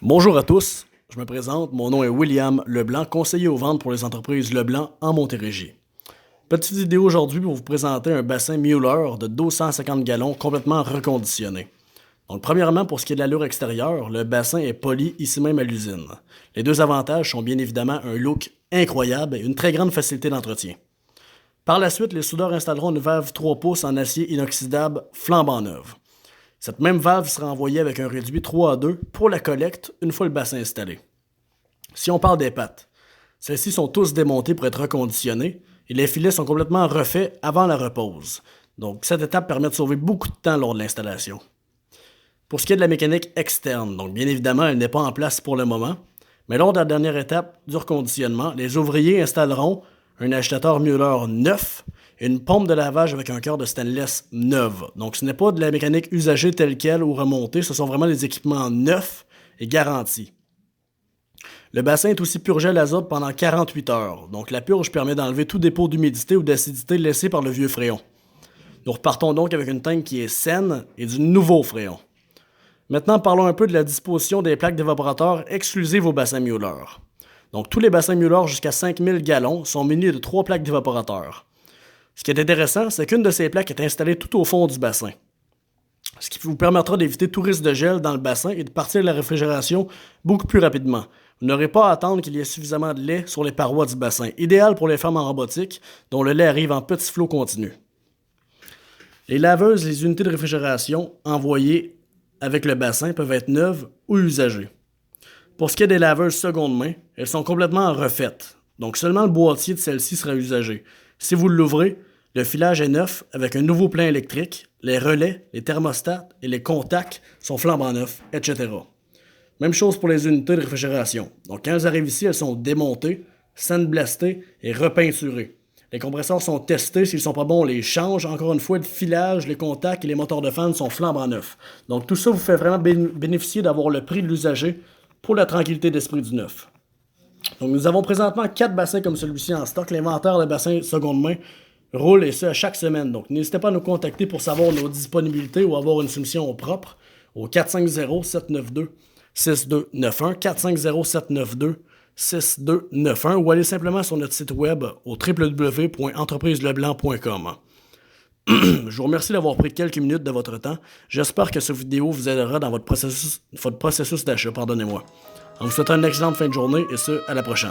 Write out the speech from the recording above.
Bonjour à tous, je me présente, mon nom est William Leblanc, conseiller aux ventes pour les entreprises Leblanc en Montérégie. Petite vidéo aujourd'hui pour vous présenter un bassin Mueller de 1250 gallons complètement reconditionné. Donc premièrement, pour ce qui est de l'allure extérieure, le bassin est poli ici même à l'usine. Les deux avantages sont bien évidemment un look incroyable et une très grande facilité d'entretien. Par la suite, les soudeurs installeront une valve 3 pouces en acier inoxydable flambant neuve. Cette même valve sera envoyée avec un réduit 3 à 2 pour la collecte une fois le bassin installé. Si on parle des pattes, celles-ci sont tous démontées pour être reconditionnées et les filets sont complètement refaits avant la repose. Donc cette étape permet de sauver beaucoup de temps lors de l'installation. Pour ce qui est de la mécanique externe, donc bien évidemment elle n'est pas en place pour le moment, mais lors de la dernière étape du reconditionnement, les ouvriers installeront un agitateur Mueller neuf et une pompe de lavage avec un cœur de stainless neuve. Donc ce n'est pas de la mécanique usagée telle quelle ou remontée, ce sont vraiment des équipements neufs et garantis. Le bassin est aussi purgé à l'azote pendant 48 heures, donc la purge permet d'enlever tout dépôt d'humidité ou d'acidité laissé par le vieux fréon. Nous repartons donc avec une tank qui est saine et du nouveau fréon. Maintenant, parlons un peu de la disposition des plaques d'évaporateur exclusives au bassin Mueller. Donc tous les bassins Mueller jusqu'à 5000 gallons sont munis de 3 plaques d'évaporateur. Ce qui est intéressant, c'est qu'une de ces plaques est installée tout au fond du bassin, ce qui vous permettra d'éviter tout risque de gel dans le bassin et de partir la réfrigération beaucoup plus rapidement. Vous n'aurez pas à attendre qu'il y ait suffisamment de lait sur les parois du bassin, idéal pour les femmes en robotique dont le lait arrive en petits flots continus. Les laveuses, les unités de réfrigération envoyées avec le bassin peuvent être neuves ou usagées. Pour ce qui est des laveuses seconde main, elles sont complètement refaites, donc seulement le boîtier de celle-ci sera usagé. Si vous l'ouvrez, le filage est neuf avec un nouveau plein électrique, les relais, les thermostats et les contacts sont flambant neufs, etc. Même chose pour les unités de réfrigération. Donc quand elles arrivent ici, elles sont démontées, sandblastées et repeinturées. Les compresseurs sont testés, s'ils sont pas bons, on les change. Encore une fois, le filage, les contacts et les moteurs de fan sont flambant neufs. Donc tout ça vous fait vraiment bénéficier d'avoir le prix de l'usager pour la tranquillité d'esprit du neuf. Donc nous avons présentement 4 bassins comme celui-ci en stock. L'inventaire de bassins seconde main roule et ce à chaque semaine. Donc n'hésitez pas à nous contacter pour savoir nos disponibilités ou avoir une soumission propre au 450-792-6291, 450-792-6291 ou allez simplement sur notre site web au www.entrepriseleblanc.com. Je vous remercie d'avoir pris quelques minutes de votre temps. J'espère que cette vidéo vous aidera dans votre processus d'achat. On vous souhaite une excellente fin de journée et ce, à la prochaine.